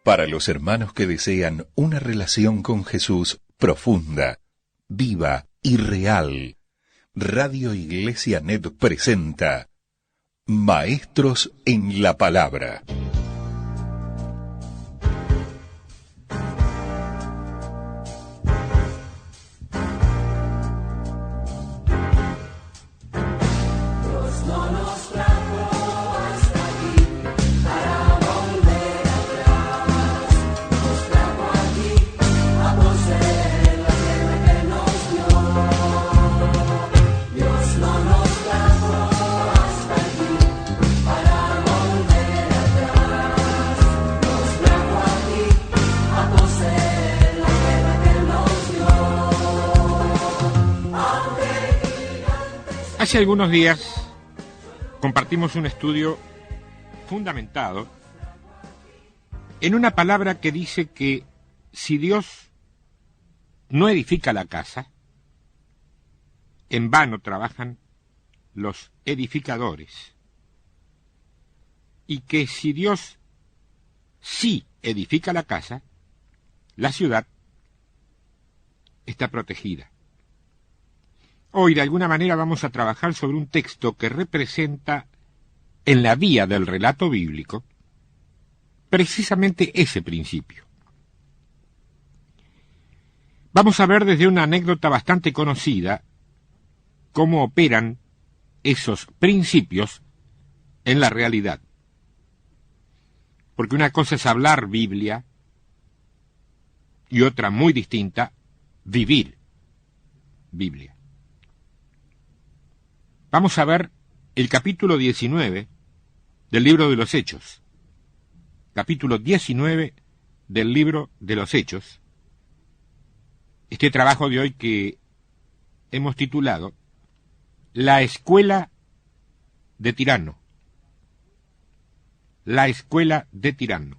Para los hermanos que desean una relación con Jesús profunda, viva y real, Radio Iglesia Net presenta Maestros en la Palabra. Hace algunos días compartimos un estudio fundamentado en una palabra que dice que si Dios no edifica la casa, en vano trabajan los edificadores, y que si Dios sí edifica la casa, la ciudad está protegida. Hoy, de alguna manera, vamos a trabajar sobre un texto que representa, en la vía del relato bíblico, precisamente ese principio. Vamos a ver desde una anécdota bastante conocida cómo operan esos principios en la realidad. Porque una cosa es hablar Biblia y otra muy distinta, vivir Biblia. Vamos a ver el capítulo 19 del libro de los Hechos. Capítulo 19 del libro de los Hechos. Este trabajo de hoy que hemos titulado La Escuela de Tirano. La Escuela de Tirano.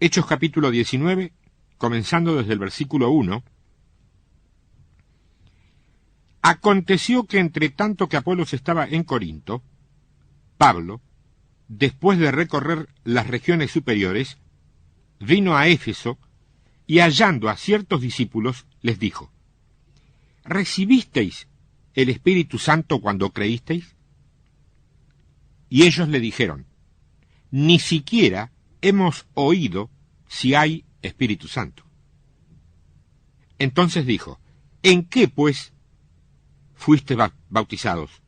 Hechos capítulo 19, comenzando desde el versículo 1. Aconteció que entre tanto que Apolos estaba en Corinto, Pablo, después de recorrer las regiones superiores, vino a Éfeso y hallando a ciertos discípulos les dijo: ¿Recibisteis el Espíritu Santo cuando creísteis? Y ellos le dijeron: Ni siquiera hemos oído si hay Espíritu Santo. Entonces dijo: ¿En qué, pues, fuiste bautizados?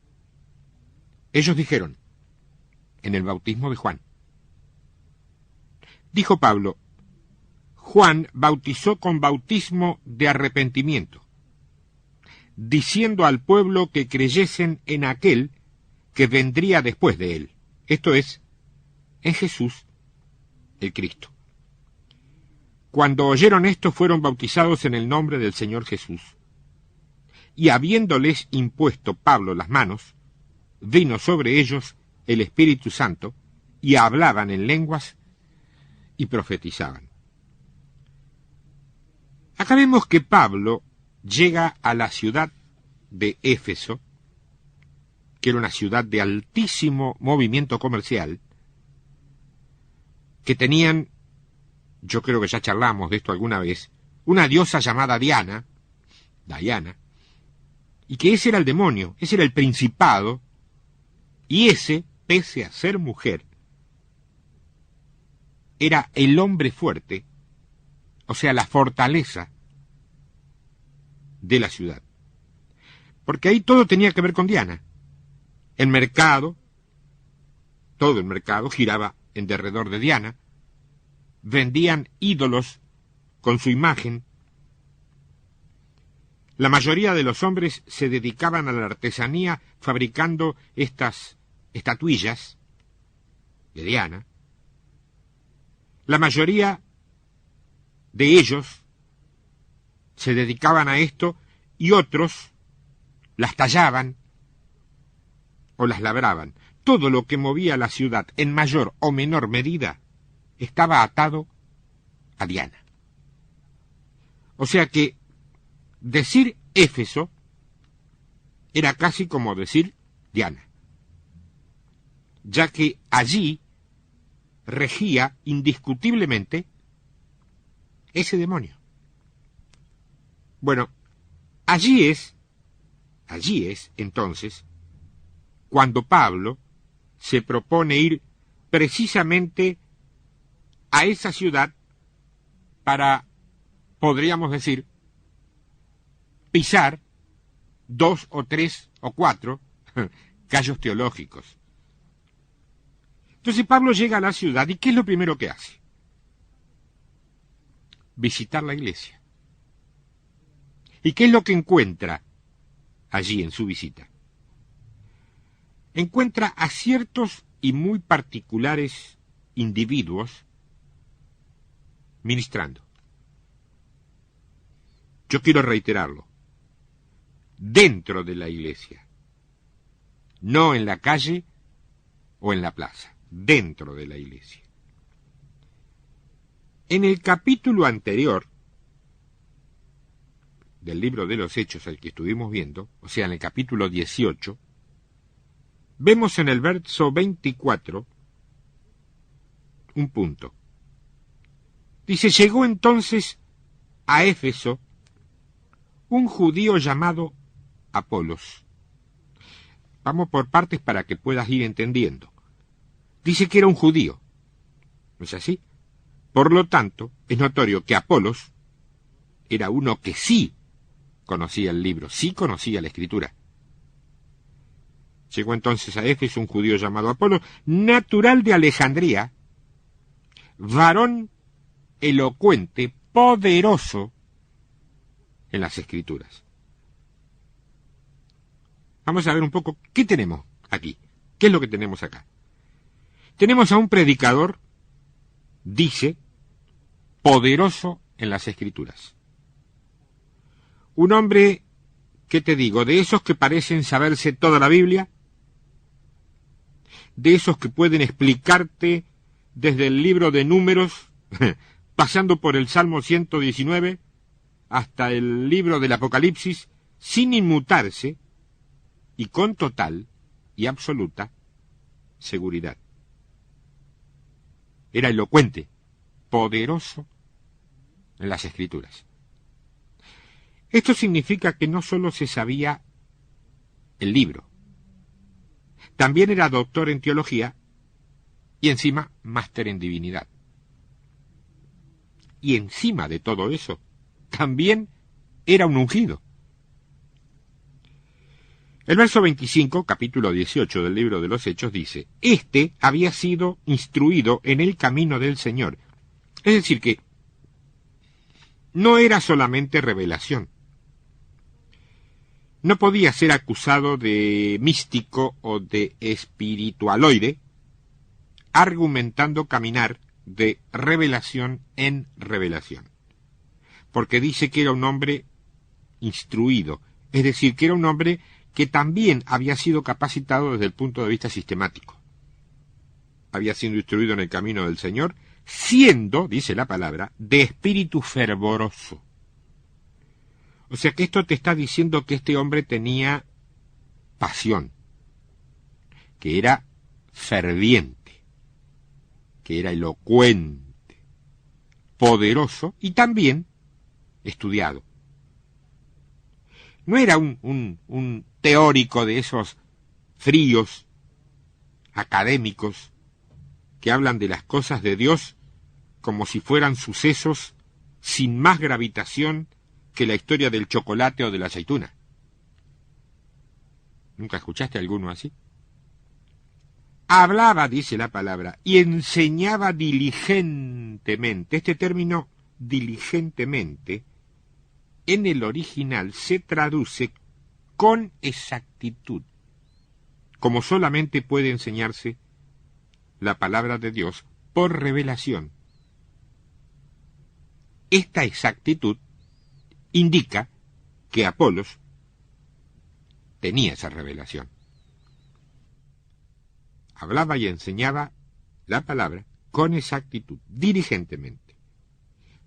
Ellos dijeron: en el bautismo de Juan. Dijo Pablo: Juan bautizó con bautismo de arrepentimiento, diciendo al pueblo que creyesen en aquel que vendría después de él, esto es, en Jesús, el Cristo. Cuando oyeron esto, fueron bautizados en el nombre del Señor Jesús. Y habiéndoles impuesto Pablo las manos, vino sobre ellos el Espíritu Santo, y hablaban en lenguas y profetizaban. Acá vemos que Pablo llega a la ciudad de Éfeso, que era una ciudad de altísimo movimiento comercial, que tenían, yo creo que ya charlamos de esto alguna vez, una diosa llamada Diana, y que ese era el demonio, ese era el principado, y ese, pese a ser mujer, era el hombre fuerte, o sea, la fortaleza de la ciudad. Porque ahí todo tenía que ver con Diana. El mercado, todo el mercado giraba en derredor de Diana, vendían ídolos con su imagen. La mayoría de los hombres se dedicaban a la artesanía fabricando estas estatuillas de Diana. La mayoría de ellos se dedicaban a esto y otros las tallaban o las labraban. Todo lo que movía la ciudad en mayor o menor medida estaba atado a Diana. O sea que decir Éfeso era casi como decir Diana, ya que allí regía indiscutiblemente ese demonio. Bueno, allí es, entonces, cuando Pablo se propone ir precisamente a esa ciudad para, podríamos decir, pisar 2 o 3 o 4 callos teológicos. Entonces Pablo llega a la ciudad y ¿qué es lo primero que hace? Visitar la iglesia. ¿Y qué es lo que encuentra allí en su visita? Encuentra a ciertos y muy particulares individuos ministrando. Yo quiero reiterarlo. Dentro de la iglesia. No en la calle o en la plaza. Dentro de la iglesia. En el capítulo anterior del libro de los Hechos al que estuvimos viendo, o sea, en el capítulo 18, vemos en el verso 24 un punto. Dice, llegó entonces a Éfeso un judío llamado Apolos. Vamos por partes para que puedas ir entendiendo. Dice que era un judío. ¿No es así? Por lo tanto, es notorio que Apolos era uno que sí conocía el libro, sí conocía la escritura. Llegó entonces a Éfeso un judío llamado Apolos, natural de Alejandría, varón elocuente, poderoso en las escrituras. Vamos a ver un poco qué tenemos aquí. ¿Qué es lo que tenemos acá? Tenemos a un predicador, dice, poderoso en las escrituras. Un hombre, ¿qué te digo? De esos que parecen saberse toda la Biblia, de esos que pueden explicarte desde el libro de Números, pasando por el Salmo 119, hasta el libro del Apocalipsis, sin inmutarse y con total y absoluta seguridad. Era elocuente, poderoso en las escrituras. Esto significa que no solo se sabía el libro, también era doctor en teología y encima máster en divinidad. Y encima de todo eso, también era un ungido. El verso 25, capítulo 18 del libro de los Hechos, dice, este había sido instruido en el camino del Señor. Es decir que no era solamente revelación. No podía ser acusado de místico o de espiritualoide, argumentando caminar de revelación en revelación. Porque dice que era un hombre instruido, es decir, que era un hombre que también había sido capacitado desde el punto de vista sistemático. Había sido instruido en el camino del Señor, siendo, dice la palabra, de espíritu fervoroso. O sea que esto te está diciendo que este hombre tenía pasión, que era ferviente, que era elocuente, poderoso y también estudiado. No era un teórico de esos fríos, académicos, que hablan de las cosas de Dios como si fueran sucesos sin más gravitación que la historia del chocolate o de la aceituna. ¿Nunca escuchaste alguno así? Hablaba, dice la palabra, y enseñaba diligentemente. Este término, diligentemente, en el original se traduce con exactitud, como solamente puede enseñarse la palabra de Dios por revelación. Esta exactitud indica que Apolos tenía esa revelación. Hablaba y enseñaba la palabra con exactitud, diligentemente.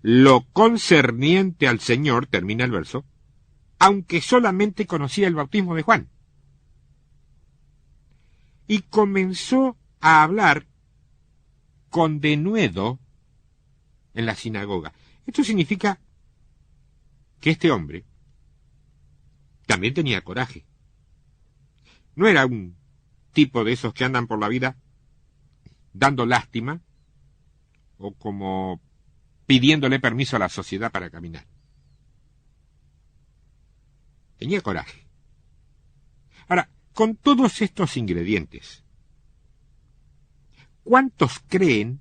Lo concerniente al Señor, termina el verso, aunque solamente conocía el bautismo de Juan. Y comenzó a hablar con denuedo en la sinagoga. Esto significa que este hombre también tenía coraje. No era un tipo de esos que andan por la vida dando lástima o como pidiéndole permiso a la sociedad para caminar. Tenía coraje. Ahora, con todos estos ingredientes, ¿cuántos creen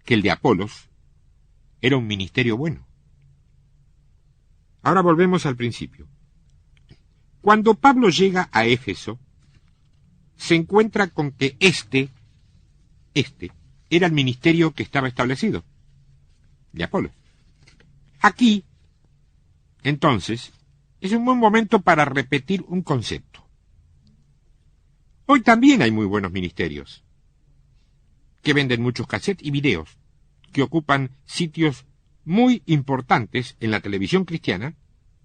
que el de Apolos era un ministerio bueno? Ahora volvemos al principio. Cuando Pablo llega a Éfeso, se encuentra con que este era el ministerio que estaba establecido, de Apolos. Aquí, entonces, es un buen momento para repetir un concepto. Hoy también hay muy buenos ministerios, que venden muchos cassettes y videos, que ocupan sitios muy importantes en la televisión cristiana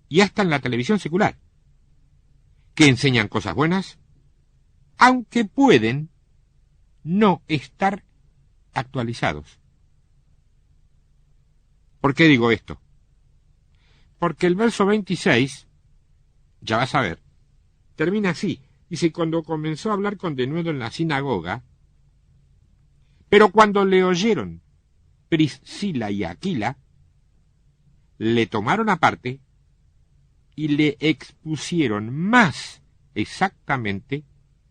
y hasta en la televisión secular, que enseñan cosas buenas, aunque pueden no estar actualizados. ¿Por qué digo esto? Porque el verso 26, ya vas a ver, termina así. Dice, cuando comenzó a hablar con denuedo en la sinagoga, pero cuando le oyeron Priscila y Aquila, le tomaron aparte y le expusieron más exactamente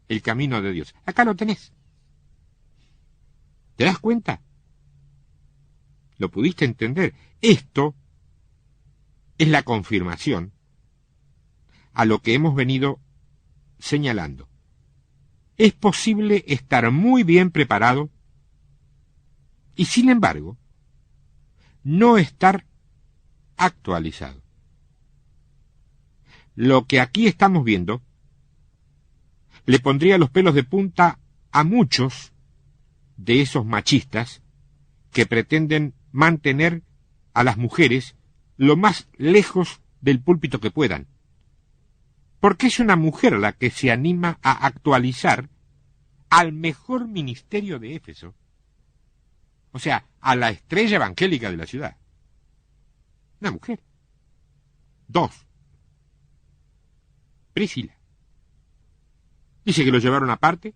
el camino de Dios. Acá lo tenés. ¿Te das cuenta? ¿Lo pudiste entender? Esto es la confirmación a lo que hemos venido señalando. Es posible estar muy bien preparado y, sin embargo, no estar actualizado. Lo que aquí estamos viendo le pondría los pelos de punta a muchos de esos machistas que pretenden mantener a las mujeres lo más lejos del púlpito que puedan. Porque es una mujer la que se anima a actualizar al mejor ministerio de Éfeso, o sea, a la estrella evangélica de la ciudad. Una mujer. 2. Priscila. Dice que lo llevaron aparte.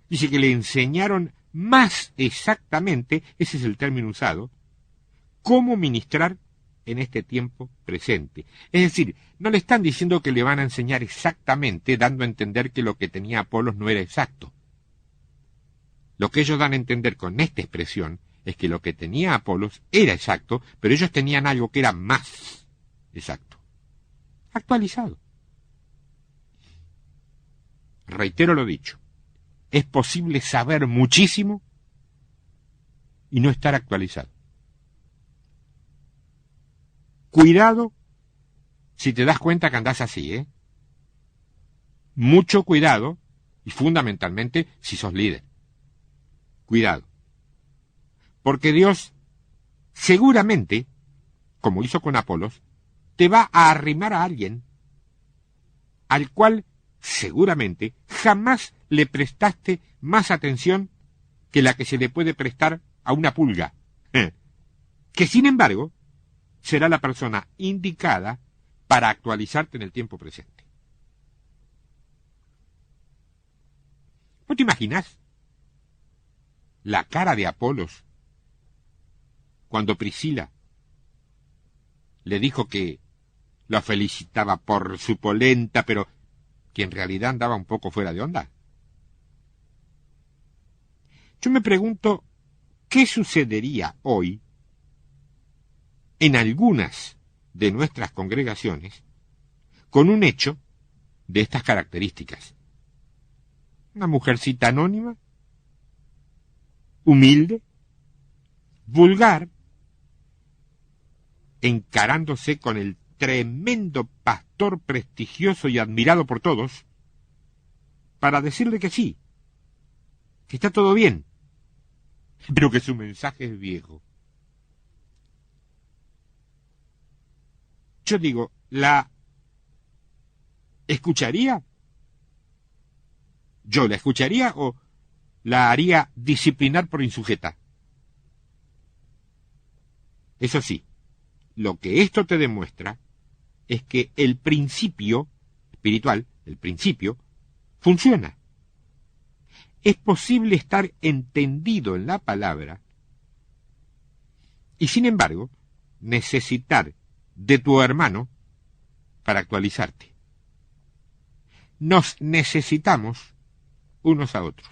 Dice que le enseñaron más exactamente, ese es el término usado, cómo ministrar en este tiempo presente. Es decir, no le están diciendo que le van a enseñar exactamente, dando a entender que lo que tenía Apolos no era exacto. Lo que ellos dan a entender con esta expresión es que lo que tenía Apolos era exacto, pero ellos tenían algo que era más exacto. Actualizado. Reitero lo dicho. Es posible saber muchísimo y no estar actualizado. Cuidado si te das cuenta que andás así, ¿eh? Mucho cuidado, y fundamentalmente si sos líder. Cuidado. Porque Dios seguramente, como hizo con Apolos, te va a arrimar a alguien al cual seguramente jamás le prestaste más atención que la que se le puede prestar a una pulga, que sin embargo será la persona indicada para actualizarte en el tiempo presente. ¿No te imaginas la cara de Apolos cuando Priscila le dijo que lo felicitaba por su polenta, pero que en realidad andaba un poco fuera de onda? Yo me pregunto, ¿qué sucedería hoy en algunas de nuestras congregaciones con un hecho de estas características? Una mujercita anónima, humilde, vulgar, encarándose con el tremendo pastor prestigioso y admirado por todos, para decirle que sí, que está todo bien, pero que su mensaje es viejo. Yo digo, ¿la escucharía? ¿Yo la escucharía o la haría disciplinar por insujeta. Eso sí, lo que esto te demuestra es que el principio espiritual, el principio, funciona. Es posible estar entendido en la palabra y, sin embargo, necesitar de tu hermano para actualizarte. Nos necesitamos unos a otros.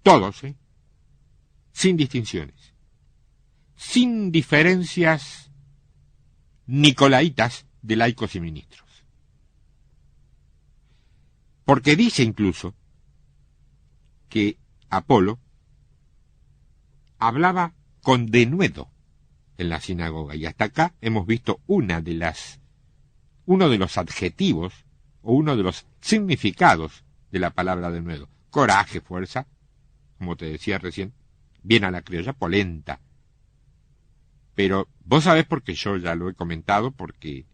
Todos, sin distinciones, sin diferencias nicolaitas de laicos y ministros. Porque dice incluso que Apolo hablaba con denuedo en la sinagoga, y hasta acá hemos visto uno de los adjetivos o uno de los significados de la palabra denuedo. Coraje, fuerza, como te decía recién, bien a la criolla, polenta. Pero vos sabés, porque yo ya lo he comentado, porque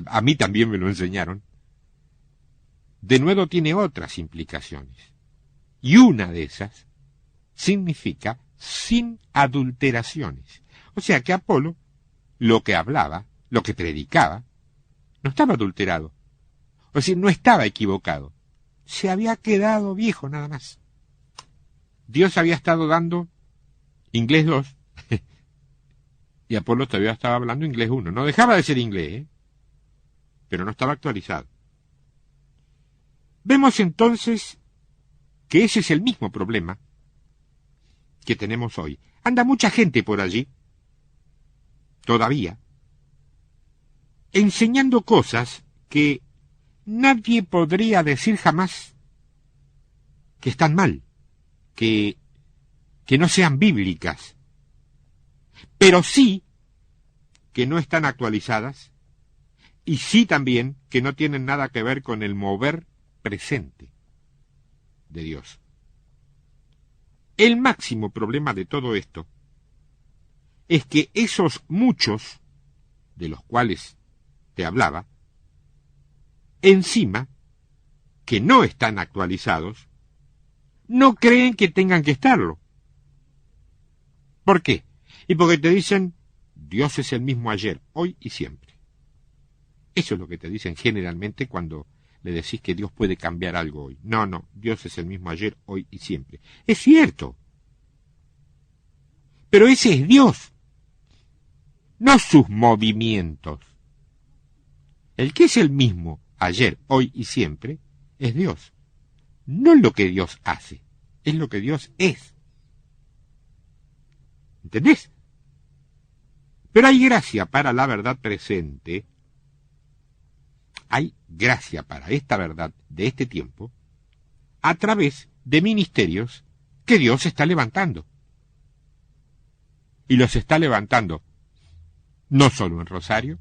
a mí también me lo enseñaron, denuedo tiene otras implicaciones. Y una de esas significa sin adulteraciones. O sea que Apolo, lo que hablaba, lo que predicaba, no estaba adulterado. O decir, no estaba equivocado. Se había quedado viejo nada más. Dios había estado dando inglés 2 y Apolo todavía estaba hablando inglés 1. No dejaba de ser inglés, pero no estaba actualizado. Vemos entonces que ese es el mismo problema que tenemos hoy. Anda mucha gente por allí, todavía, enseñando cosas que nadie podría decir jamás que están mal, que no sean bíblicas, pero sí que no están actualizadas y sí también que no tienen nada que ver con el mover presente de Dios. El máximo problema de todo esto es que esos muchos de los cuales te hablaba, encima, que no están actualizados, no creen que tengan que estarlo. ¿Por qué? Y porque te dicen, Dios es el mismo ayer, hoy y siempre. Eso es lo que te dicen generalmente cuando le decís que Dios puede cambiar algo hoy. No, Dios es el mismo ayer, hoy y siempre. Es cierto. Pero ese es Dios, no sus movimientos. El que es el mismo ayer, hoy y siempre es Dios. No lo que Dios hace, es lo que Dios es. ¿Entendés? Pero hay gracia para la verdad presente, hay gracia para esta verdad de este tiempo, a través de ministerios que Dios está levantando. Y los está levantando no solo en Rosario,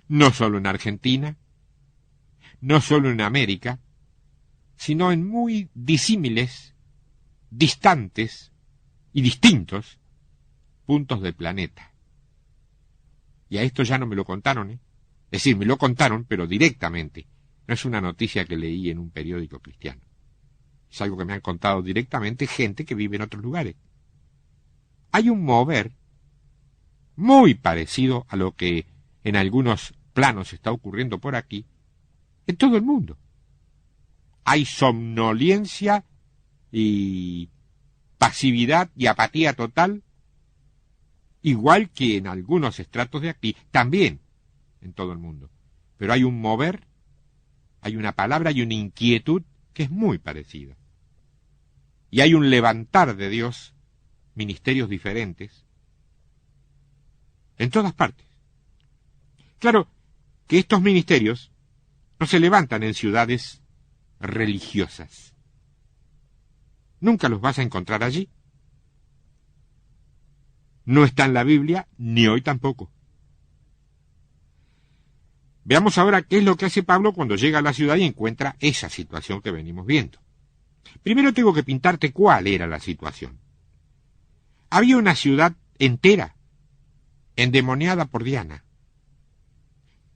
no solo en Argentina, no solo en América, sino en muy disímiles, distantes y distintos puntos del planeta. Y a esto ya no me lo contaron, Es decir, me lo contaron, pero directamente. No es una noticia que leí en un periódico cristiano. Es algo que me han contado directamente gente que vive en otros lugares. Hay un mover muy parecido a lo que en algunos planos está ocurriendo por aquí, en todo el mundo. Hay somnolencia y pasividad y apatía total, igual que en algunos estratos de aquí, también en todo el mundo. Pero hay un mover, hay una palabra y una inquietud que es muy parecida. Y hay un levantar de Dios, ministerios diferentes, en todas partes. Claro que estos ministerios no se levantan en ciudades religiosas. Nunca los vas a encontrar allí. No está en la Biblia, ni hoy tampoco. Veamos ahora qué es lo que hace Pablo cuando llega a la ciudad y encuentra esa situación que venimos viendo. Primero tengo que pintarte cuál era la situación. Había una ciudad entera, endemoniada por Diana.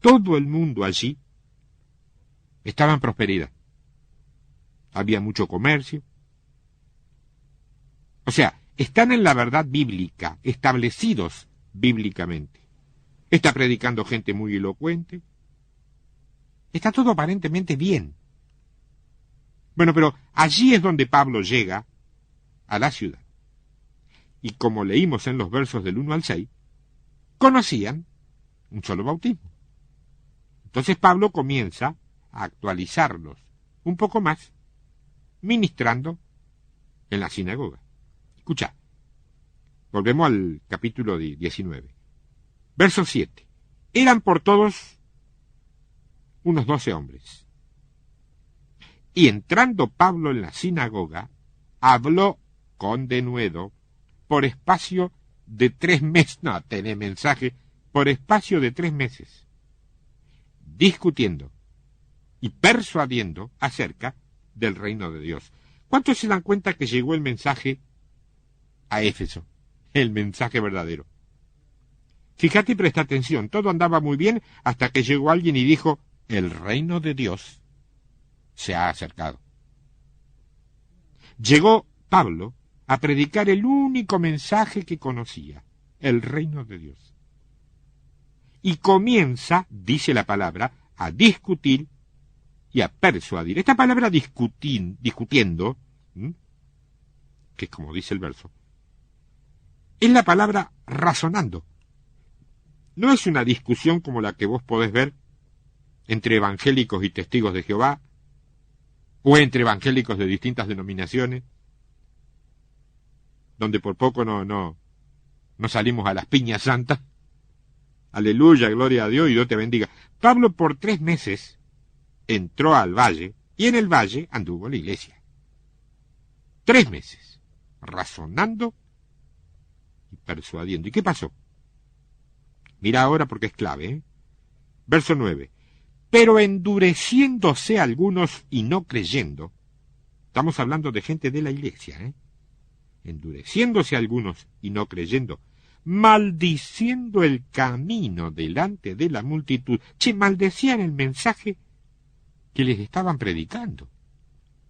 Todo el mundo allí estaba en prosperidad. Había mucho comercio, O sea, están en la verdad bíblica, establecidos bíblicamente. Está predicando gente muy elocuente. Está todo aparentemente bien. Bueno, pero allí es donde Pablo llega a la ciudad. Y como leímos en los versos del 1 al 6, conocían un solo bautismo. Entonces Pablo comienza a actualizarlos un poco más, ministrando en la sinagoga. Escucha, volvemos al capítulo 19. Verso 7. Eran por todos unos 12 hombres. Y entrando Pablo en la sinagoga, habló con denuedo por espacio de 3 meses, no, tenés mensaje, por espacio de 3 meses, discutiendo y persuadiendo acerca del reino de Dios. ¿Cuántos se dan cuenta que llegó el mensaje a Éfeso? El mensaje verdadero. Fíjate y presta atención, todo andaba muy bien hasta que llegó alguien y dijo, el reino de Dios se ha acercado. Llegó Pablo a predicar el único mensaje que conocía, el reino de Dios. Y comienza, dice la palabra, a discutir y a persuadir. Esta palabra discutiendo, que es como dice el verso, es la palabra razonando. No es una discusión como la que vos podés ver entre evangélicos y testigos de Jehová, o entre evangélicos de distintas denominaciones, donde por poco no salimos a las piñas santas. Aleluya, gloria a Dios y Dios te bendiga. Pablo por 3 meses entró al valle y en el valle anduvo la iglesia. 3 meses, razonando y persuadiendo. ¿Y qué pasó? Mira ahora porque es clave, ¿eh? Verso 9. Pero endureciéndose algunos y no creyendo, estamos hablando de gente de la iglesia, ¿eh? Endureciéndose algunos y no creyendo, maldiciendo el camino delante de la multitud. Maldecían el mensaje que les estaban predicando.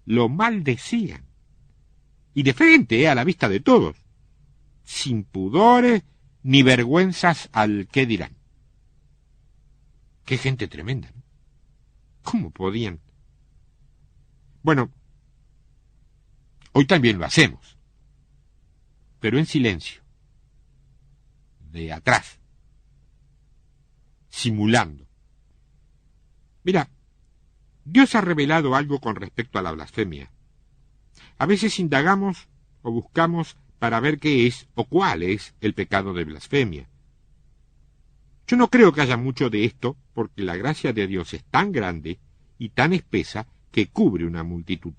Lo maldecían. Y de frente, a la vista de todos, sin pudores ni vergüenzas al qué dirán. Qué gente tremenda, ¿no? ¿Cómo podían? Bueno, hoy también lo hacemos, pero en silencio, de atrás, simulando. Mira, Dios ha revelado algo con respecto a la blasfemia. A veces indagamos o buscamos para ver qué es o cuál es el pecado de blasfemia. Yo no creo que haya mucho de esto, porque la gracia de Dios es tan grande y tan espesa que cubre una multitud.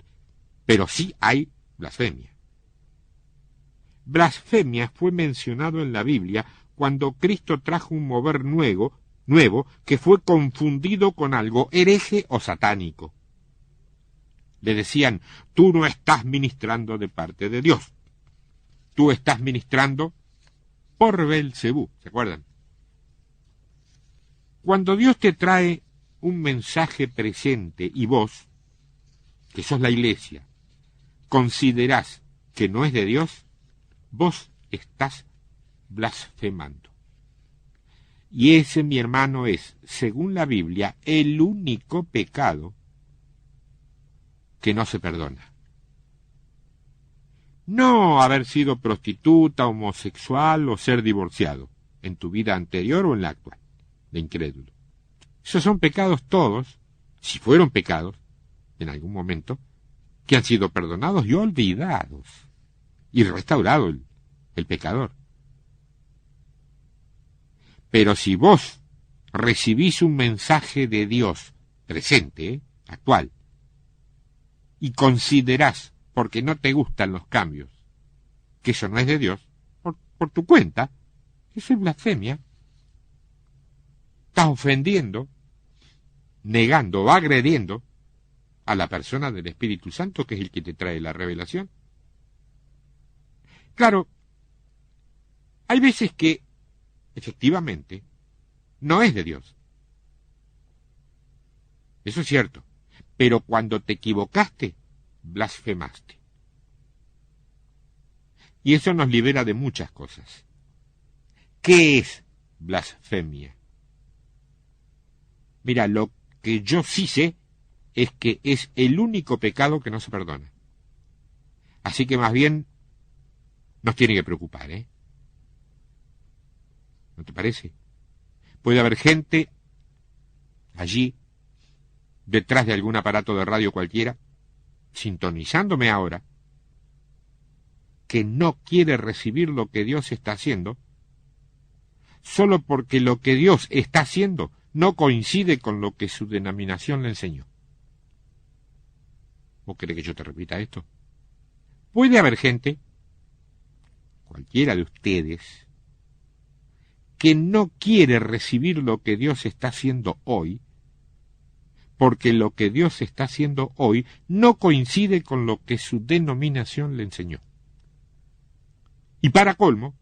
Pero sí hay blasfemia. Blasfemia fue mencionado en la Biblia cuando Cristo trajo un mover nuevo que fue confundido con algo hereje o satánico. Le decían, tú no estás ministrando de parte de Dios. Tú estás ministrando por Belcebú, ¿se acuerdan? Cuando Dios te trae un mensaje presente y vos, que sos la iglesia, considerás que no es de Dios, vos estás blasfemando. Y ese, mi hermano, es, según la Biblia, el único pecado que no se perdona. No haber sido prostituta, homosexual o ser divorciado en tu vida anterior o en la actual, de incrédulo. Esos son pecados todos, si fueron pecados, en algún momento, que han sido perdonados y olvidados, y restaurado el pecador. Pero si vos recibís un mensaje de Dios presente, actual, y considerás, porque no te gustan los cambios, que eso no es de Dios, por tu cuenta, eso es blasfemia. Estás ofendiendo, negando o agrediendo a la persona del Espíritu Santo, que es el que te trae la revelación. Claro, hay veces que, efectivamente, no es de Dios. Eso es cierto. Pero cuando te equivocaste, blasfemaste. Y eso nos libera de muchas cosas. ¿Qué es blasfemia? Mira, lo que yo sí sé es que es el único pecado que no se perdona. Así que más bien nos tiene que preocupar, ¿eh? ¿No te parece? Puede haber gente allí, detrás de algún aparato de radio cualquiera, sintonizándome ahora, que no quiere recibir lo que Dios está haciendo, solo porque lo que Dios está haciendo no coincide con lo que su denominación le enseñó. ¿Vos querés que yo te repita esto? Puede haber gente, cualquiera de ustedes, que no quiere recibir lo que Dios está haciendo hoy, porque lo que Dios está haciendo hoy no coincide con lo que su denominación le enseñó. Y para colmo,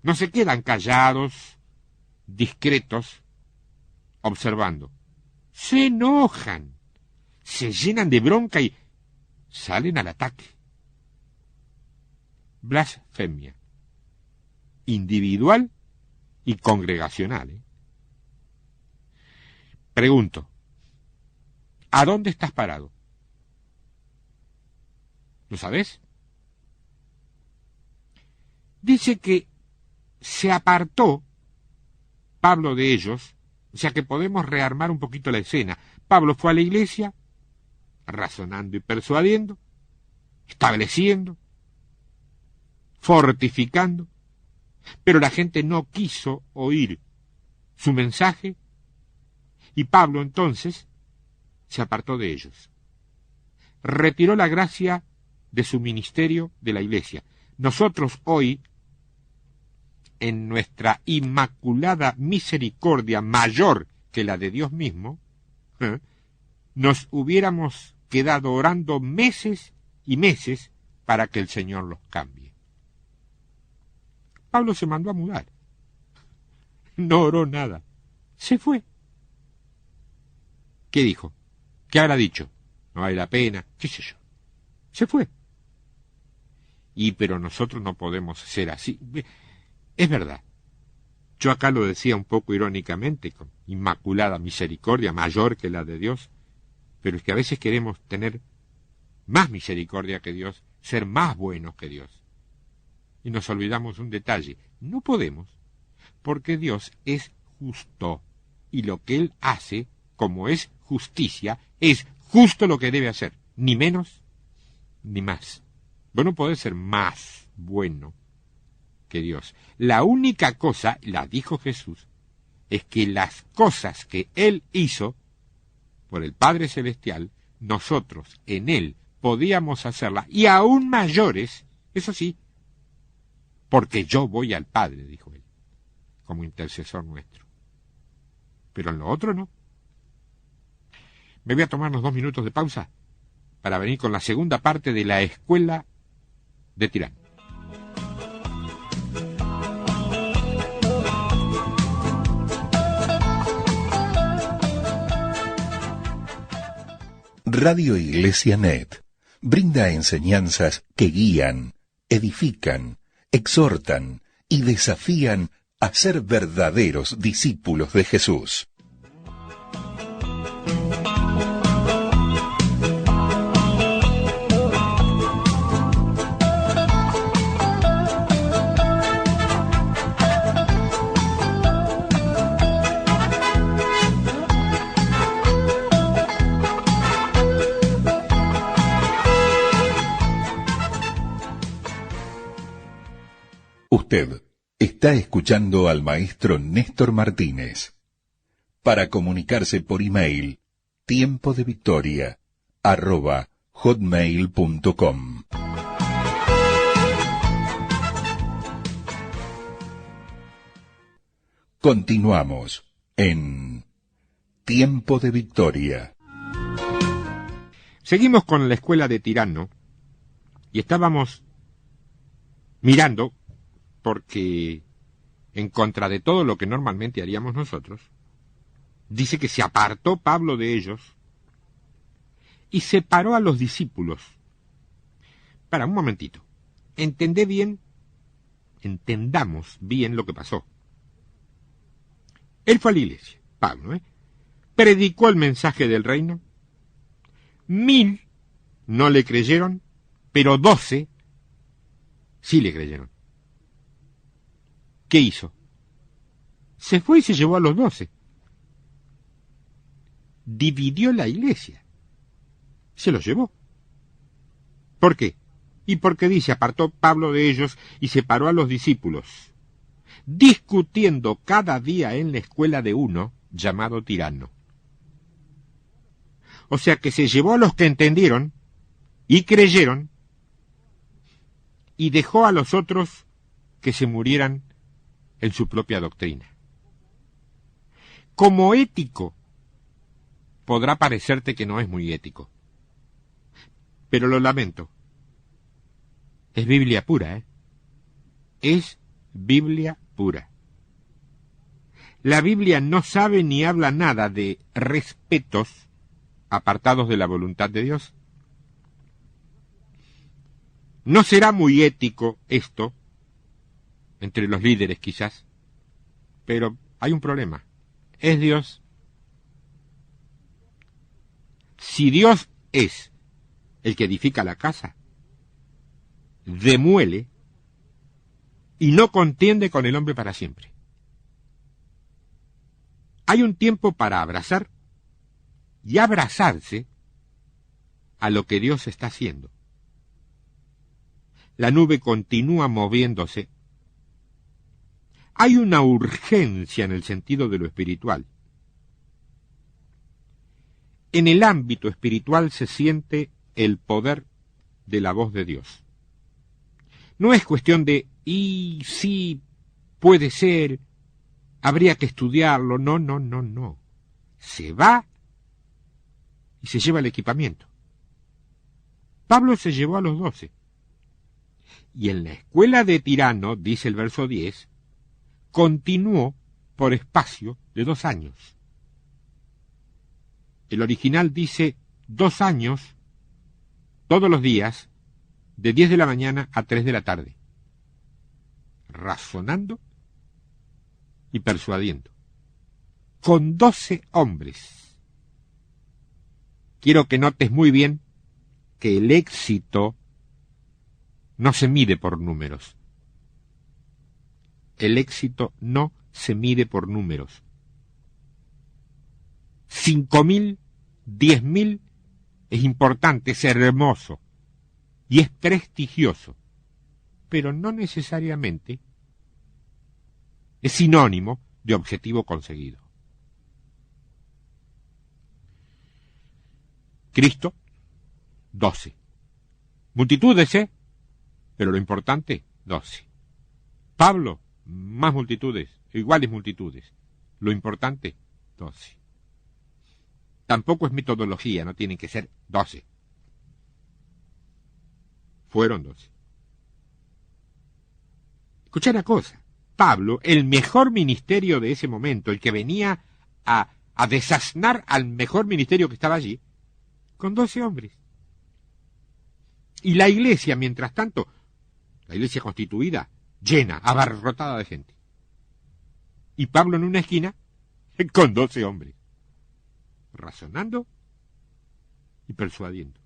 no se quedan callados, discretos, observando. Se enojan, se llenan de bronca y salen al ataque. Blasfemia. Individual y congregacional, ¿eh? Pregunto, ¿a dónde estás parado? ¿Lo sabés? Dice que se apartó Pablo de ellos, o sea que podemos rearmar un poquito la escena. Pablo fue a la iglesia, razonando y persuadiendo, estableciendo, fortificando, pero la gente no quiso oír su mensaje y Pablo entonces se apartó de ellos. Retiró la gracia de su ministerio de la iglesia. Nosotros hoy, en nuestra inmaculada misericordia mayor que la de Dios mismo, nos hubiéramos quedado orando meses y meses para que el Señor los cambie. Pablo se mandó a mudar. No oró nada. Se fue. ¿Qué dijo? ¿Qué habrá dicho? No vale la pena, qué sé yo. Se fue. Pero nosotros no podemos ser así. Es verdad. Yo acá lo decía un poco irónicamente, con inmaculada misericordia mayor que la de Dios, pero es que a veces queremos tener más misericordia que Dios, ser más buenos que Dios. Y nos olvidamos un detalle. No podemos, porque Dios es justo, y lo que Él hace, como es justicia, es justo lo que debe hacer, ni menos ni más. Vos no podés ser más bueno que Dios. La única cosa, la dijo Jesús, es que las cosas que Él hizo por el Padre Celestial, nosotros en Él podíamos hacerlas, y aún mayores, eso sí, porque yo voy al Padre, dijo Él, como intercesor nuestro. Pero en lo otro no. Me voy a tomar unos 2 minutos de pausa para venir con la segunda parte de la escuela de Tirán. Radio Iglesia Net brinda enseñanzas que guían, edifican, exhortan y desafían a ser verdaderos discípulos de Jesús. Usted está escuchando al maestro Néstor Martínez. Para comunicarse por email, tiempodevictoria@hotmail.com. Continuamos en Tiempo de Victoria. Seguimos con la escuela de Tirano y estábamos mirando, porque en contra de todo lo que normalmente haríamos nosotros, dice que se apartó Pablo de ellos y separó a los discípulos. Para un momentito. entendamos bien lo que pasó. Él fue a la iglesia, Pablo, predicó el mensaje del reino. 1000 no le creyeron, pero 12 sí le creyeron. ¿Qué hizo? Se fue y se llevó a los 12. Dividió la iglesia. Se los llevó. ¿Por qué? Y porque dice, apartó Pablo de ellos y separó a los discípulos, discutiendo cada día en la escuela de uno llamado Tirano. O sea que se llevó a los que entendieron y creyeron y dejó a los otros que se murieran en su propia doctrina. Como ético, podrá parecerte que no es muy ético, pero lo lamento. Es Biblia pura, Es Biblia pura. La Biblia no sabe ni habla nada de respetos apartados de la voluntad de Dios. No será muy ético esto, entre los líderes quizás, pero hay un problema. Es Dios. Si Dios es el que edifica la casa, demuele y no contiende con el hombre para siempre. Hay un tiempo para abrazar y abrazarse a lo que Dios está haciendo. La nube continúa moviéndose. Hay una urgencia en el sentido de lo espiritual. En el ámbito espiritual se siente el poder de la voz de Dios. No es cuestión de, y sí, puede ser, habría que estudiarlo. No. Se va y se lleva el equipamiento. Pablo se llevó a los 12. Y en la escuela de Tirano, dice el verso 10, continuó por espacio de 2 años. El original dice 2 años, todos los días, de 10 de la mañana a 3 de la tarde, razonando y persuadiendo, con 12 hombres. Quiero que notes muy bien que el éxito no se mide por números. El éxito no se mide por números. 5.000, 10.000 es importante, es hermoso y es prestigioso, pero no necesariamente es sinónimo de objetivo conseguido. Cristo, 12. Multitudes, pero lo importante, 12. Pablo, más multitudes, iguales multitudes. Lo importante, 12. Tampoco es metodología, no tienen que ser 12. Fueron 12. Escucha una cosa. Pablo, el mejor ministerio de ese momento, el que venía a desasnar al mejor ministerio que estaba allí, con 12 hombres. Y la iglesia, mientras tanto, la iglesia constituida, llena, abarrotada de gente. Y Pablo en una esquina, con 12 hombres, razonando y persuadiendo.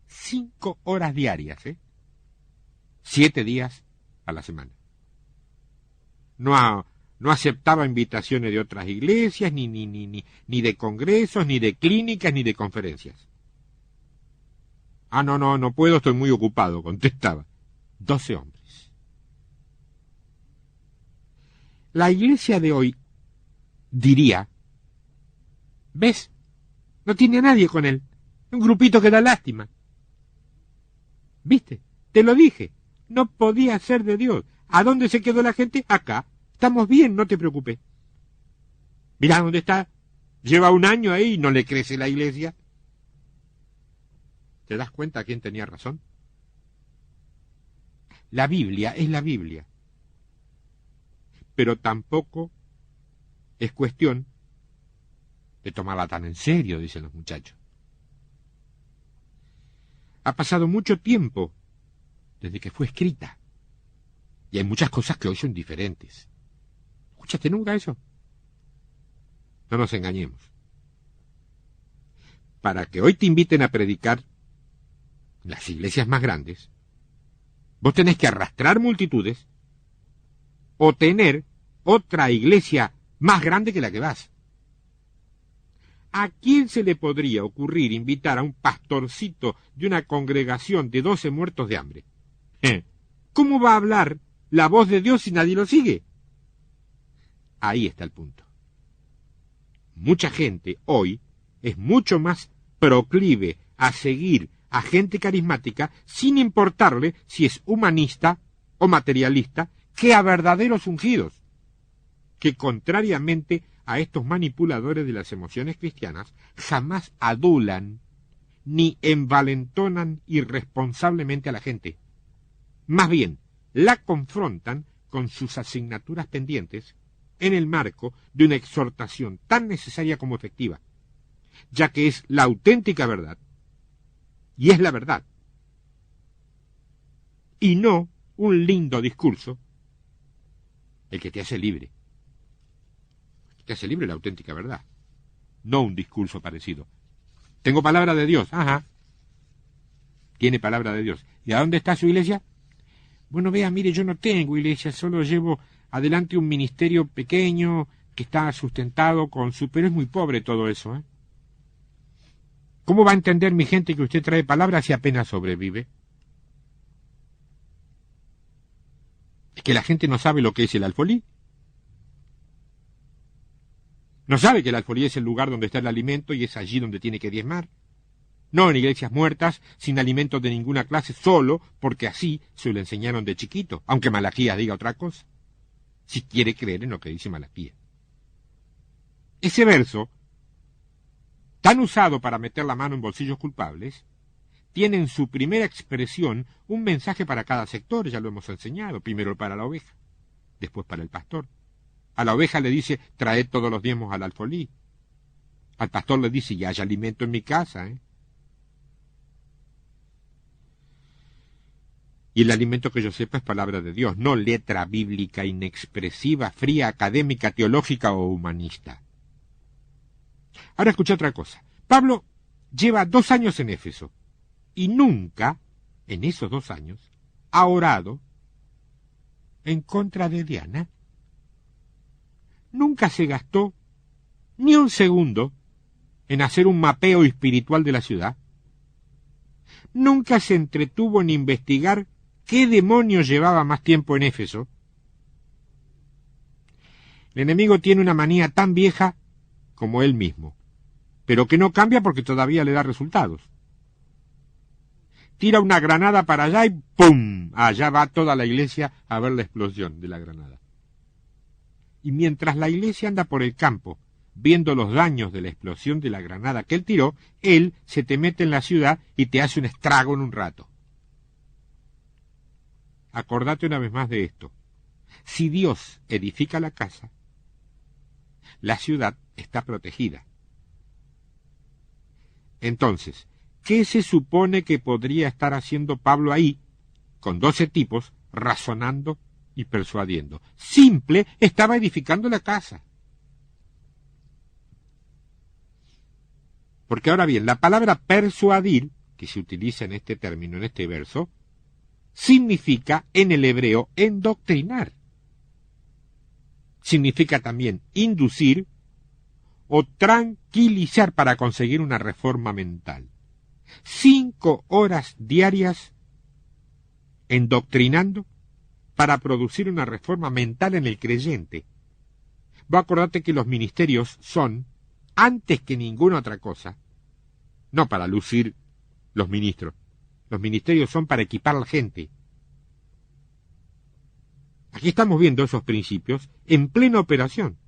5 horas diarias, 7 días a la semana. No aceptaba invitaciones de otras iglesias, ni de congresos, ni de clínicas, ni de conferencias. No puedo, estoy muy ocupado, contestaba. 12 hombres. La iglesia de hoy diría, ¿ves? No tiene a nadie con él. Un grupito que da lástima. ¿Viste? Te lo dije. No podía ser de Dios. ¿A dónde se quedó la gente? Acá. Estamos bien, no te preocupes. Mirá dónde está. Lleva 1 año ahí y no le crece la iglesia. ¿Te das cuenta quién tenía razón? La Biblia es la Biblia. Pero tampoco es cuestión de tomarla tan en serio, dicen los muchachos. Ha pasado mucho tiempo desde que fue escrita. Y hay muchas cosas que hoy son diferentes. ¿Escuchaste nunca eso? No nos engañemos. Para que hoy te inviten a predicar en las iglesias más grandes, vos tenés que arrastrar multitudes o tener otra iglesia más grande que la que vas. ¿A quién se le podría ocurrir invitar a un pastorcito de una congregación de 12 muertos de hambre? ¿Cómo va a hablar la voz de Dios si nadie lo sigue? Ahí está el punto. Mucha gente hoy es mucho más proclive a seguir a gente carismática sin importarle si es humanista o materialista que a verdaderos ungidos, que contrariamente a estos manipuladores de las emociones cristianas, jamás adulan ni envalentonan irresponsablemente a la gente. Más bien, la confrontan con sus asignaturas pendientes en el marco de una exhortación tan necesaria como efectiva, ya que es la auténtica verdad, y es la verdad, y no un lindo discurso el que te hace libre. Te hace libre la auténtica verdad, no un discurso parecido. Tengo palabra de Dios, ajá. Tiene palabra de Dios. ¿Y a dónde está su iglesia? Bueno, vea, mire, yo no tengo iglesia, solo llevo adelante un ministerio pequeño que está sustentado con su... Pero es muy pobre todo eso, ¿eh? ¿Cómo va a entender mi gente que usted trae palabras si apenas sobrevive? ¿Es que la gente no sabe lo que es el alfolí? ¿No sabe que el alfolí es el lugar donde está el alimento y es allí donde tiene que diezmar? No en iglesias muertas, sin alimento de ninguna clase, solo porque así se lo enseñaron de chiquito, aunque Malaquías diga otra cosa, si quiere creer en lo que dice Malaquías. Ese verso, tan usado para meter la mano en bolsillos culpables, tiene en su primera expresión un mensaje para cada sector, ya lo hemos enseñado, primero para la oveja, después para el pastor. A la oveja le dice, traed todos los diezmos al alfolí. Al pastor le dice, ya hay alimento en mi casa, ¿eh? Y el alimento que yo sepa es palabra de Dios, no letra bíblica inexpresiva, fría, académica, teológica o humanista. Ahora escucha otra cosa. Pablo lleva 2 años en Éfeso y nunca, en esos 2 años, ha orado en contra de Diana. Nunca se gastó ni un segundo en hacer un mapeo espiritual de la ciudad. Nunca se entretuvo en investigar qué demonio llevaba más tiempo en Éfeso. El enemigo tiene una manía tan vieja como él mismo, pero que no cambia porque todavía le da resultados. Tira una granada para allá y ¡pum! Allá va toda la iglesia a ver la explosión de la granada. Y mientras la iglesia anda por el campo viendo los daños de la explosión de la granada que él tiró, él se te mete en la ciudad y te hace un estrago en un rato. Acordate una vez más de esto. Si Dios edifica la casa, la ciudad está protegida. Entonces, ¿qué se supone que podría estar haciendo Pablo ahí, con 12 tipos, razonando y persuadiendo? Simple, estaba edificando la casa. Porque ahora bien, la palabra persuadir, que se utiliza en este término, en este verso, significa en el hebreo endoctrinar. Significa también inducir o tranquilizar para conseguir una reforma mental. 5 horas diarias endoctrinando para producir una reforma mental en el creyente. Va a acordarte que los ministerios son, antes que ninguna otra cosa, no para lucir los ministros. Los ministerios son para equipar a la gente. Aquí estamos viendo esos principios en plena operación.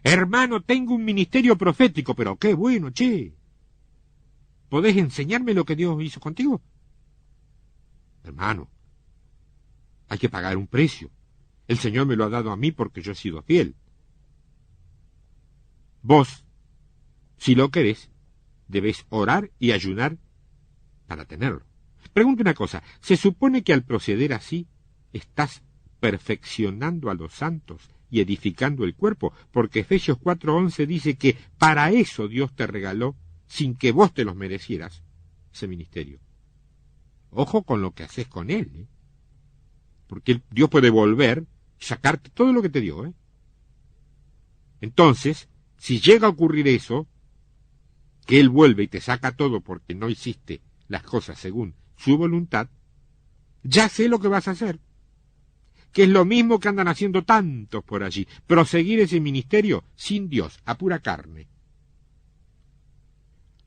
Hermano, tengo un ministerio profético, pero qué bueno, che. ¿Podés enseñarme lo que Dios hizo contigo? Hermano, hay que pagar un precio. El Señor me lo ha dado a mí porque yo he sido fiel. Vos, si lo querés, debés orar y ayunar para tenerlo. Pregunto una cosa, ¿se supone que al proceder así estás perfeccionando a los santos y edificando el cuerpo? Porque Efesios 4:11 dice que para eso Dios te regaló, sin que vos te los merecieras, ese ministerio. Ojo con lo que haces con él, ¿eh? Porque Dios puede volver y sacarte todo lo que te dio, ¿eh? Entonces, si llega a ocurrir eso, que Él vuelve y te saca todo porque no hiciste las cosas según su voluntad, ya sé lo que vas a hacer. Que es lo mismo que andan haciendo tantos por allí, proseguir ese ministerio sin Dios, a pura carne.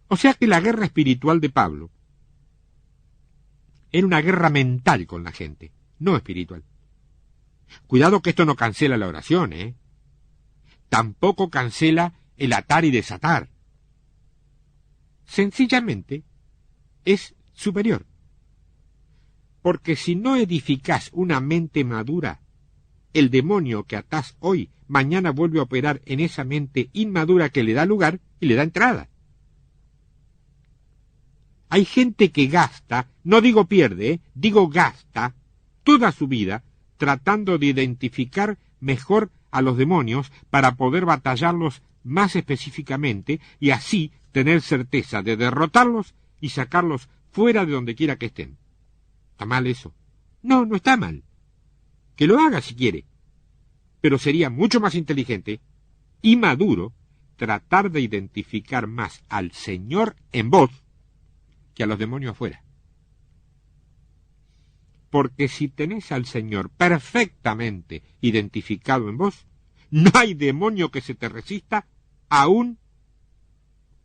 O sea que la guerra espiritual de Pablo era una guerra mental con la gente, no espiritual. Cuidado que esto no cancela la oración, ¿eh? Tampoco cancela el atar y desatar. Sencillamente es superior. Porque si no edificás una mente madura, el demonio que atás hoy, mañana vuelve a operar en esa mente inmadura que le da lugar y le da entrada. Hay gente que gasta, no digo pierde, digo gasta, toda su vida tratando de identificar mejor a los demonios para poder batallarlos más específicamente y así tener certeza de derrotarlos y sacarlos fuera de donde quiera que estén. ¿Está mal eso? No, no está mal. Que lo haga si quiere. Pero sería mucho más inteligente y maduro tratar de identificar más al Señor en vos que a los demonios afuera. Porque si tenés al Señor perfectamente identificado en vos, no hay demonio que se te resista aún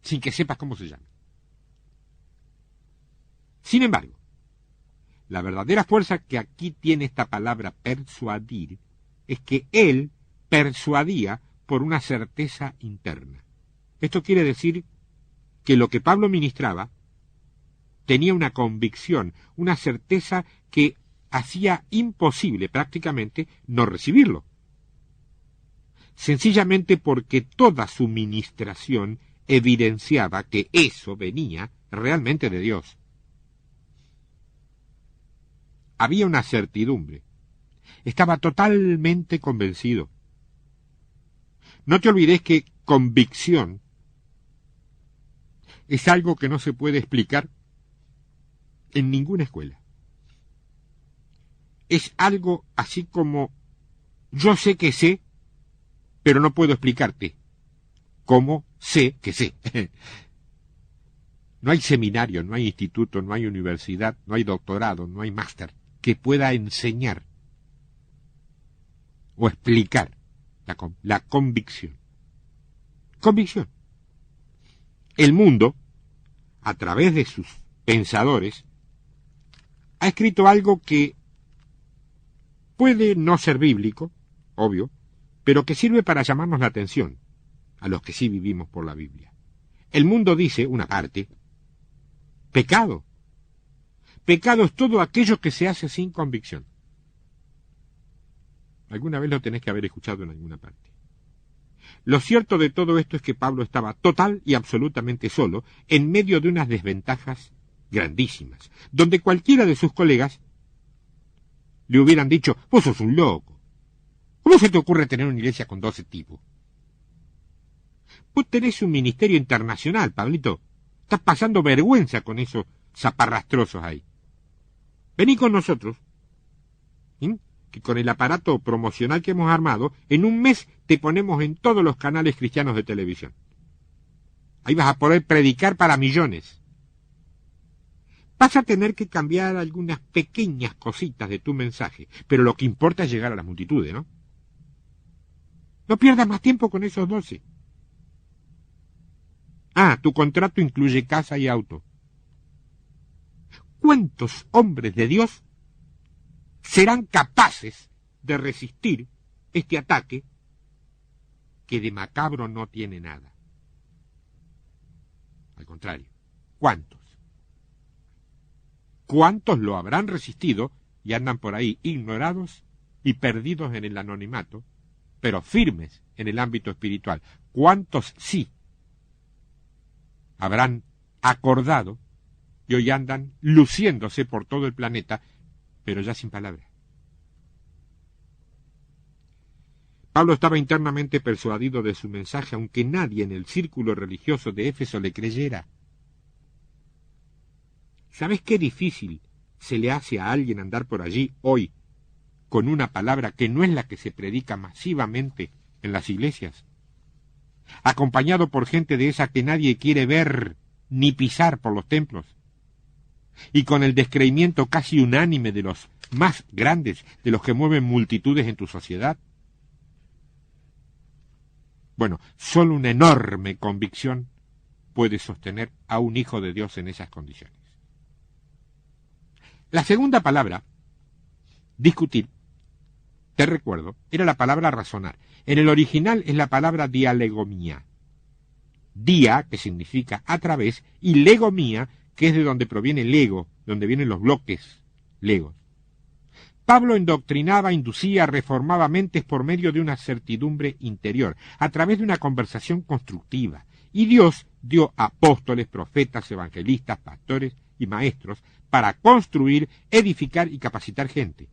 sin que sepas cómo se llama. Sin embargo, la verdadera fuerza que aquí tiene esta palabra persuadir es que él persuadía por una certeza interna. Esto quiere decir que lo que Pablo ministraba tenía una convicción, una certeza que hacía imposible prácticamente no recibirlo. Sencillamente porque toda su ministración evidenciaba que eso venía realmente de Dios. Había una certidumbre. Estaba totalmente convencido. No te olvides que convicción es algo que no se puede explicar en ninguna escuela. Es algo así como yo sé que sé, pero no puedo explicarte cómo sé que sé. No hay seminario, no hay instituto, no hay universidad, no hay doctorado, no hay máster que pueda enseñar o explicar la convicción. Convicción. El mundo, a través de sus pensadores, ha escrito algo que puede no ser bíblico, obvio, pero que sirve para llamarnos la atención a los que sí vivimos por la Biblia. El mundo dice, una parte, pecado. Pecado es todo aquello que se hace sin convicción. Alguna vez lo tenés que haber escuchado en alguna parte. Lo cierto de todo esto es que Pablo estaba total y absolutamente solo en medio de unas desventajas grandísimas, donde cualquiera de sus colegas le hubieran dicho, vos sos un loco. ¿Cómo se te ocurre tener una iglesia con 12 tipos? Vos tenés un ministerio internacional, Pablito. Estás pasando vergüenza con esos zaparrastrosos ahí. Vení con nosotros, ¿sí? Que con el aparato promocional que hemos armado, en un mes te ponemos en todos los canales cristianos de televisión. Ahí vas a poder predicar para millones. Vas a tener que cambiar algunas pequeñas cositas de tu mensaje, pero lo que importa es llegar a las multitudes, ¿no? No pierdas más tiempo con esos 12. Ah, tu contrato incluye casa y auto. ¿Cuántos hombres de Dios serán capaces de resistir este ataque que de macabro no tiene nada? Al contrario, ¿cuántos? ¿Cuántos lo habrán resistido y andan por ahí ignorados y perdidos en el anonimato, pero firmes en el ámbito espiritual? ¿Cuántos sí habrán acordado y hoy andan luciéndose por todo el planeta, pero ya sin palabras. Pablo estaba internamente persuadido de su mensaje, aunque nadie en el círculo religioso de Éfeso le creyera. ¿Sabes qué difícil se le hace a alguien andar por allí hoy con una palabra que no es la que se predica masivamente en las iglesias? Acompañado por gente de esa que nadie quiere ver ni pisar por los templos, y con el descreimiento casi unánime de los más grandes, de los que mueven multitudes en tu sociedad. Bueno, solo una enorme convicción puede sostener a un hijo de Dios en esas condiciones. La segunda palabra, discutir, te recuerdo, era la palabra razonar. En el original es la palabra dialegomía. Dia, que significa a través, y legomía, que es de donde proviene Lego, donde vienen los bloques, Legos. Pablo endoctrinaba, inducía, reformaba mentes por medio de una certidumbre interior, a través de una conversación constructiva. Y Dios dio apóstoles, profetas, evangelistas, pastores y maestros para construir, edificar y capacitar gente.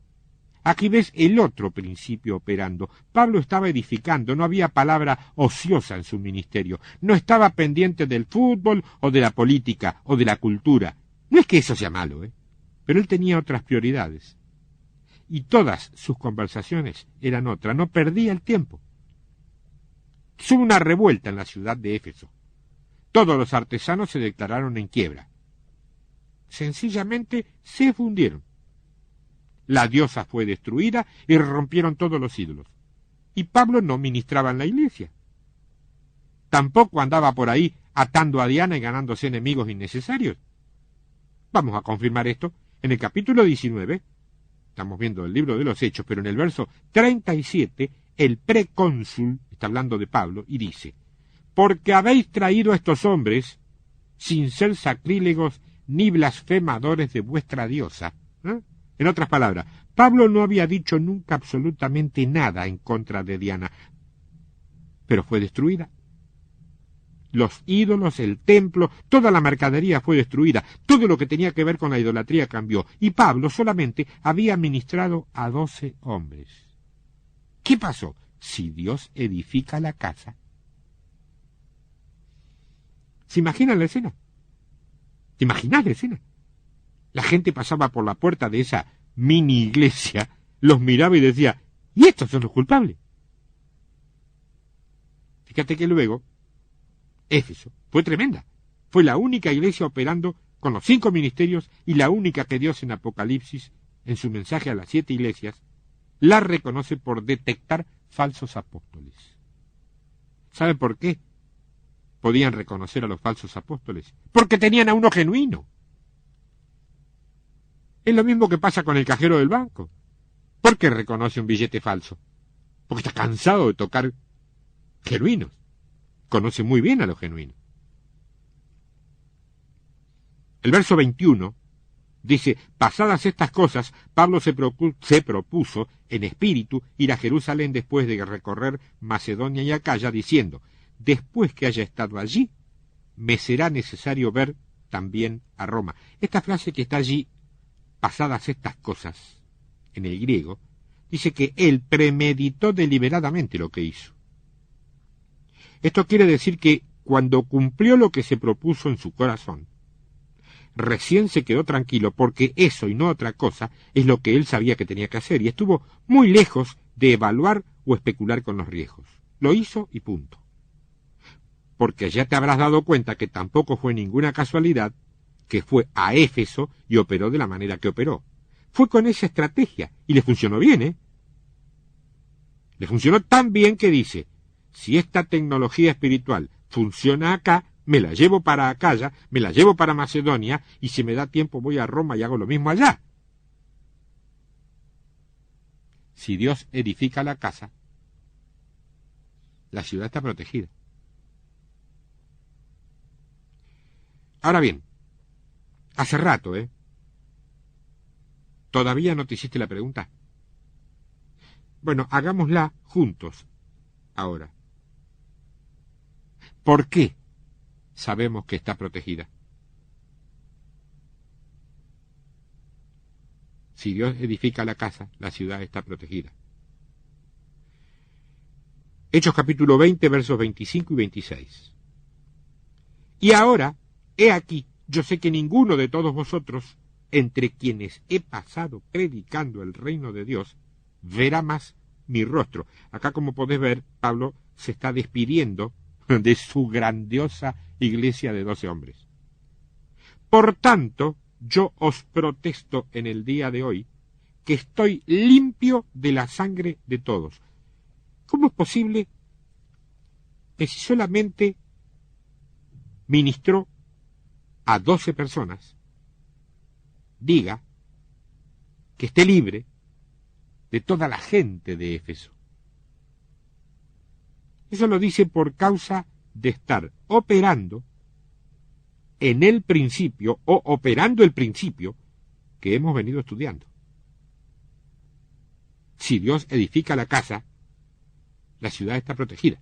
Aquí ves el otro principio operando. Pablo estaba edificando, no había palabra ociosa en su ministerio. No estaba pendiente del fútbol o de la política o de la cultura. No es que eso sea malo, pero él tenía otras prioridades. Y todas sus conversaciones eran otras, no perdía el tiempo. Hubo una revuelta en la ciudad de Éfeso. Todos los artesanos se declararon en quiebra. Sencillamente se fundieron. La diosa fue destruida y rompieron todos los ídolos. Y Pablo no ministraba en la iglesia. Tampoco andaba por ahí atando a Diana y ganándose enemigos innecesarios. Vamos a confirmar esto en el capítulo 19. Estamos viendo el libro de los Hechos, pero en el verso 37, el precónsul está hablando de Pablo y dice: porque habéis traído a estos hombres sin ser sacrílegos ni blasfemadores de vuestra diosa. En otras palabras, Pablo no había dicho nunca absolutamente nada en contra de Diana, pero fue destruida. Los ídolos, el templo, toda la mercadería fue destruida, todo lo que tenía que ver con la idolatría cambió, y Pablo solamente había ministrado a 12 hombres. ¿Qué pasó? Si Dios edifica la casa. ¿Se imaginan la escena? ¿Te imaginas la escena? La gente pasaba por la puerta de esa mini iglesia, los miraba y decía: ¿y estos son los culpables? Fíjate que luego Éfeso fue tremenda. Fue la única iglesia operando con los 5 ministerios y la única que Dios en Apocalipsis, en su mensaje a las 7 iglesias, la reconoce por detectar falsos apóstoles. ¿Saben por qué podían reconocer a los falsos apóstoles? Porque tenían a uno genuino. Es lo mismo que pasa con el cajero del banco. ¿Por qué reconoce un billete falso? Porque está cansado de tocar genuinos. Conoce muy bien a los genuinos. El verso 21 dice: pasadas estas cosas, Pablo se propuso en espíritu ir a Jerusalén después de recorrer Macedonia y Acaya, diciendo: después que haya estado allí, me será necesario ver también a Roma. Esta frase que está allí, pasadas estas cosas, en el griego, dice que él premeditó deliberadamente lo que hizo. Esto quiere decir que cuando cumplió lo que se propuso en su corazón, recién se quedó tranquilo, porque eso y no otra cosa es lo que él sabía que tenía que hacer, y estuvo muy lejos de evaluar o especular con los riesgos. Lo hizo y punto. Porque ya te habrás dado cuenta que tampoco fue ninguna casualidad que fue a Éfeso y operó de la manera que operó. Fue con esa estrategia y le funcionó bien, ¿eh? Le funcionó tan bien que dice: si esta tecnología espiritual funciona acá, me la llevo para Acaya, me la llevo para Macedonia, y si me da tiempo voy a Roma y hago lo mismo allá. Si Dios edifica la casa, la ciudad está protegida. Ahora bien, hace rato, ¿todavía no te hiciste la pregunta? Bueno, hagámosla juntos, ahora. ¿Por qué sabemos que está protegida? Si Dios edifica la casa, la ciudad está protegida. Hechos capítulo 20, versos 25 y 26. Y ahora, he aquí, yo sé que ninguno de todos vosotros, entre quienes he pasado predicando el reino de Dios, verá más mi rostro. Acá, como podés ver, Pablo se está despidiendo de su grandiosa iglesia de 12 hombres. Por tanto, yo os protesto en el día de hoy que estoy limpio de la sangre de todos. ¿Cómo es posible que si solamente ministró a 12 personas, diga que esté libre de toda la gente de Éfeso? Eso lo dice por causa de estar operando en el principio, o operando el principio que hemos venido estudiando. Si Dios edifica la casa, la ciudad está protegida.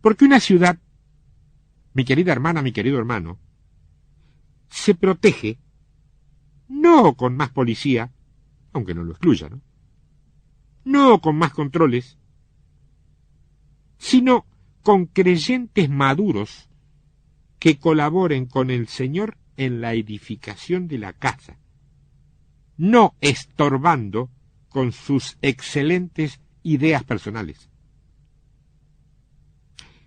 Porque una ciudad, mi querida hermana, mi querido hermano, se protege no con más policía, aunque no lo excluya, ¿no? No con más controles, sino con creyentes maduros que colaboren con el Señor en la edificación de la casa, no estorbando con sus excelentes ideas personales.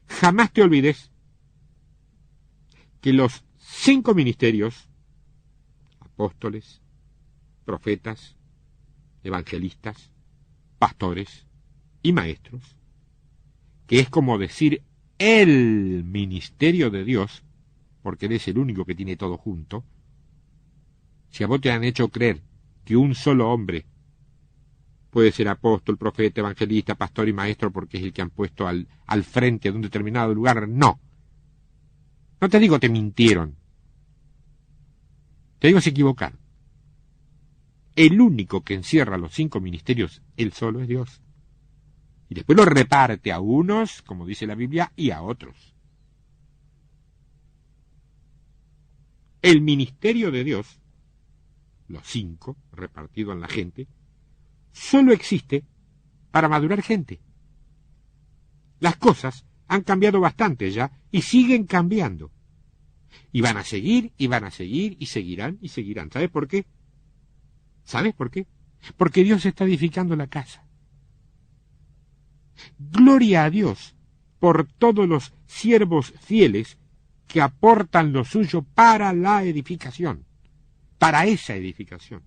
Jamás te olvides que los 5 ministerios, apóstoles, profetas, evangelistas, pastores y maestros, que es como decir el ministerio de Dios, porque Él es el único que tiene todo junto. Si a vos te han hecho creer que un solo hombre puede ser apóstol, profeta, evangelista, pastor y maestro porque es el que han puesto al frente de un determinado lugar, no. No te digo te mintieron. Te digo se equivocaron. El único que encierra los 5 ministerios, Él solo, es Dios. Y después lo reparte a unos, como dice la Biblia, y a otros. El ministerio de Dios, los 5, repartidos en la gente, solo existe para madurar gente. Las cosas han cambiado bastante ya y siguen cambiando. Y van a seguir, y van a seguir, y seguirán, y seguirán. ¿Sabes por qué? ¿Sabes por qué? Porque Dios está edificando la casa. Gloria a Dios por todos los siervos fieles que aportan lo suyo para la edificación, para esa edificación.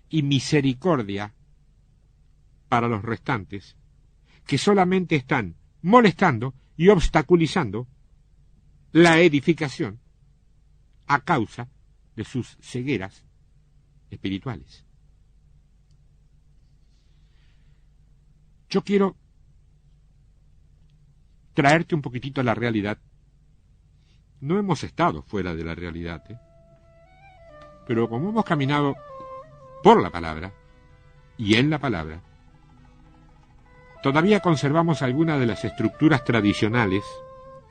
Y misericordia para los restantes, que solamente están molestando y obstaculizando la edificación a causa de sus cegueras espirituales. Yo quiero traerte un poquitito a la realidad. No hemos estado fuera de la realidad, pero como hemos caminado por la palabra y en la palabra, todavía conservamos algunas de las estructuras tradicionales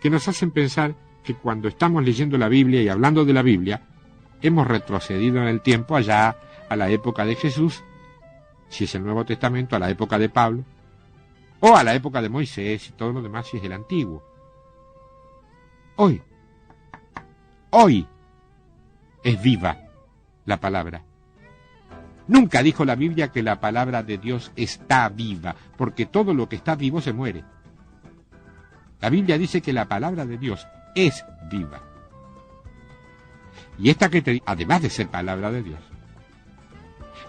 que nos hacen pensar que cuando estamos leyendo la Biblia y hablando de la Biblia, hemos retrocedido en el tiempo allá a la época de Jesús, si es el Nuevo Testamento, a la época de Pablo, o a la época de Moisés y todo lo demás si es el Antiguo. Hoy es viva la palabra. Nunca dijo la Biblia que la palabra de Dios está viva, porque todo lo que está vivo se muere. La Biblia dice que la palabra de Dios es viva. Y esta que te digo, además de ser palabra de Dios,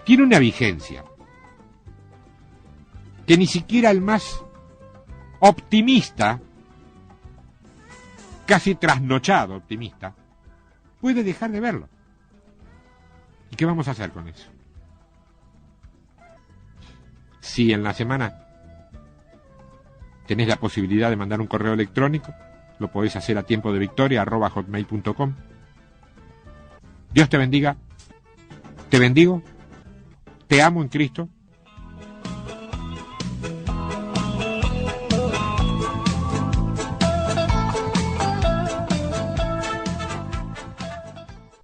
tiene una vigencia que ni siquiera el más optimista, casi trasnochado optimista, puede dejar de verlo. ¿Y qué vamos a hacer con eso? Si en la semana tenés la posibilidad de mandar un correo electrónico, lo podés hacer a tiempodevictoria@hotmail.com. Dios te bendiga, te bendigo, te amo en Cristo.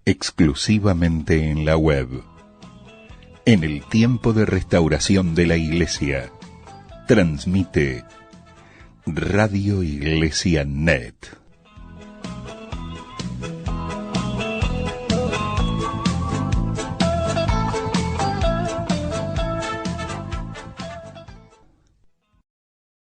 exclusivamente en la web. En el tiempo de restauración de la Iglesia, transmite Radio Iglesia Net.